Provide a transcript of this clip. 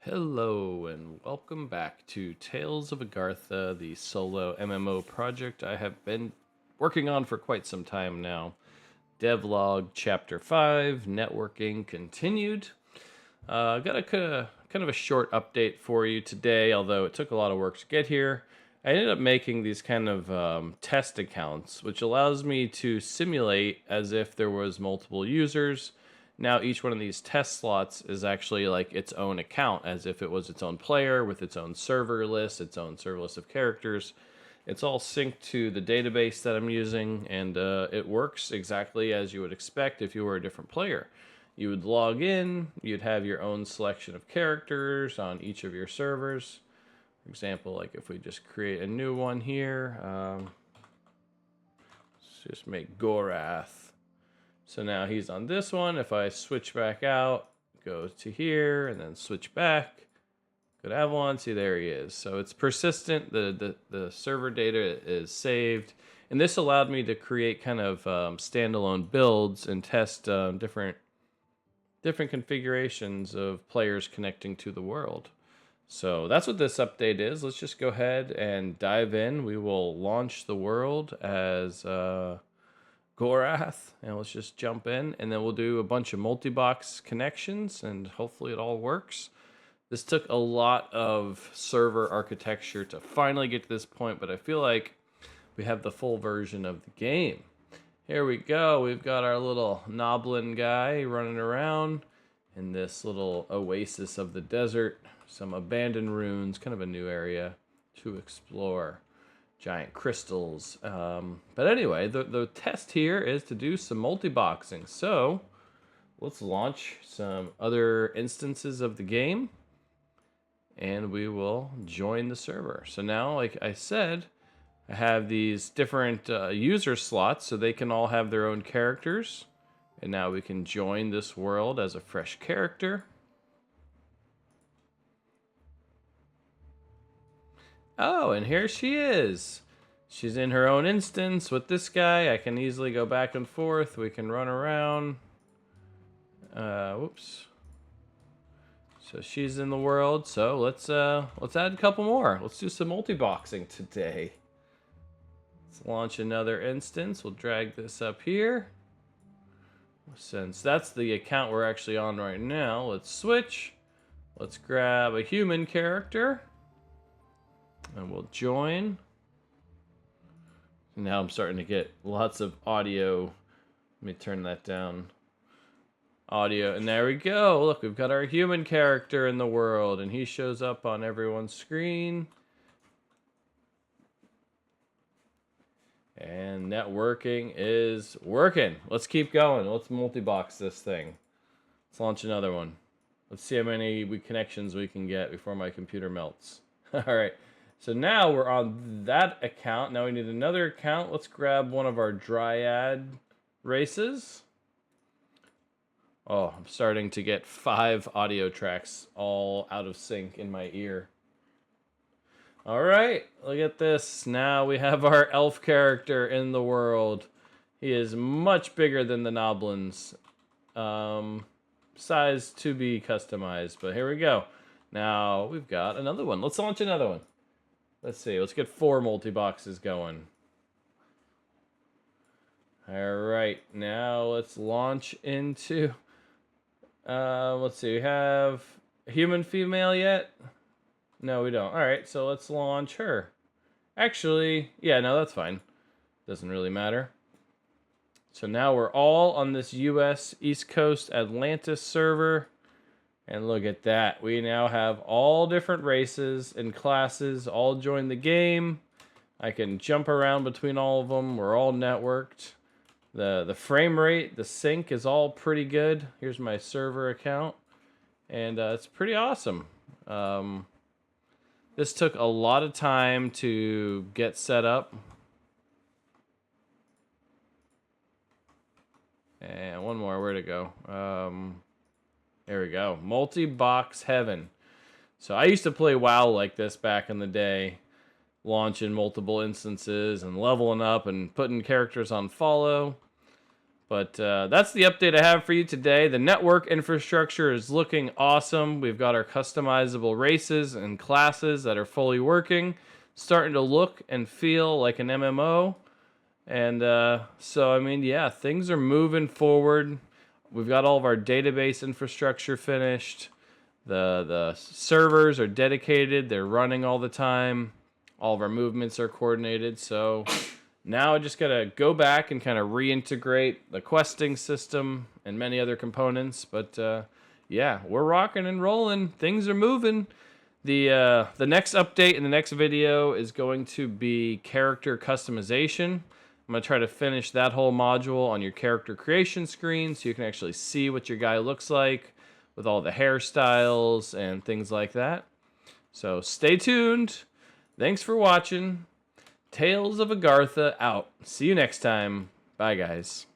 Hello and welcome back to Tales of Agartha, the solo MMO project I have been working on for quite some time now. Devlog Chapter 5, Networking Continued. Got a kind of a short update for you today, although it took a lot of work to get here. I ended up making these kind of test accounts, which allows me to simulate as if there was multiple users. Now each one of these test slots is actually like its own account, as if it was its own player with its own server list, its own server list of characters. It's all synced to the database that I'm using, and it works exactly as you would expect if you were a different player. You would log in, you'd have your own selection of characters on each of your servers. For example, like if we just create a new one here, let's just make Gorath. So now he's on this one. If I switch back out, go to here, and then switch back, go to Avalon, see there he is. So it's persistent, the server data is saved. And this allowed me to create kind of standalone builds and test different configurations of players connecting to the world. So that's what this update is. Let's just go ahead and dive in. We will launch the world as Gorath, and let's just jump in, and then we'll do a bunch of multi-box connections, and hopefully it all works. This took a lot of server architecture to finally get to this point, but I feel like we have the full version of the game. Here we go. We've got our little Noblin guy running around in this little oasis of the desert. Some abandoned ruins, kind of a new area to explore. Giant crystals. But anyway, the test here is to do some multi-boxing. So let's launch some other instances of the game, and we will join the server. So now, like I said, I have these different user slots, so they can all have their own characters. And now we can join this world as a fresh character. Oh, and here she is. She's in her own instance with this guy. I can easily go back and forth. We can run around. Whoops. So she's in the world. So let's add a couple more. Let's do some multi-boxing today. Let's launch another instance. We'll drag this up here. Since that's the account we're actually on right now, let's switch. Let's grab a human character. And we'll join. Now I'm starting to get lots of audio. Let me turn that down. Audio, and there we go. Look, we've got our human character in the world, and he shows up on everyone's screen. And networking is working. Let's keep going. Let's multi-box this thing. Let's launch another one. Let's see how many connections we can get before my computer melts. All right. So now we're on that account. Now we need another account. Let's grab one of our Dryad races. Oh, I'm starting to get 5 audio tracks all out of sync in my ear. All right, look at this. Now we have our elf character in the world. He is much bigger than the Noblins. Size to be customized, but here we go. Now we've got another one. Let's launch another one. Let's see. Let's get 4 multi-boxes going. All right. Now let's launch into... let's see. We have a human female yet? No, we don't. All right. So let's launch her. Actually, yeah, no, that's fine. Doesn't really matter. So now we're all on this US East Coast Atlantis server. And look at that. We now have all different races and classes all join the game. I can jump around between all of them. We're all networked. The frame rate, the sync is all pretty good. Here's my server account. And it's pretty awesome. This took a lot of time to get set up. And one more. Where'd it go? There we go. Multi-box heaven. So I used to play WoW like this back in the day. Launching multiple instances and leveling up and putting characters on follow. But that's the update I have for you today. The network infrastructure is looking awesome. We've got our customizable races and classes that are fully working, starting to look and feel like an MMO. And so, I mean, yeah, things are moving forward. We've got all of our database infrastructure finished. The servers are dedicated. They're running all the time. All of our movements are coordinated. So now I just got to go back and kind of reintegrate the questing system and many other components. But yeah, we're rocking and rolling. Things are moving. The next update in the next video is going to be character customization. I'm going to try to finish that whole module on your character creation screen so you can actually see what your guy looks like with all the hairstyles and things like that. So stay tuned. Thanks for watching. Tales of Agartha out. See you next time. Bye, guys.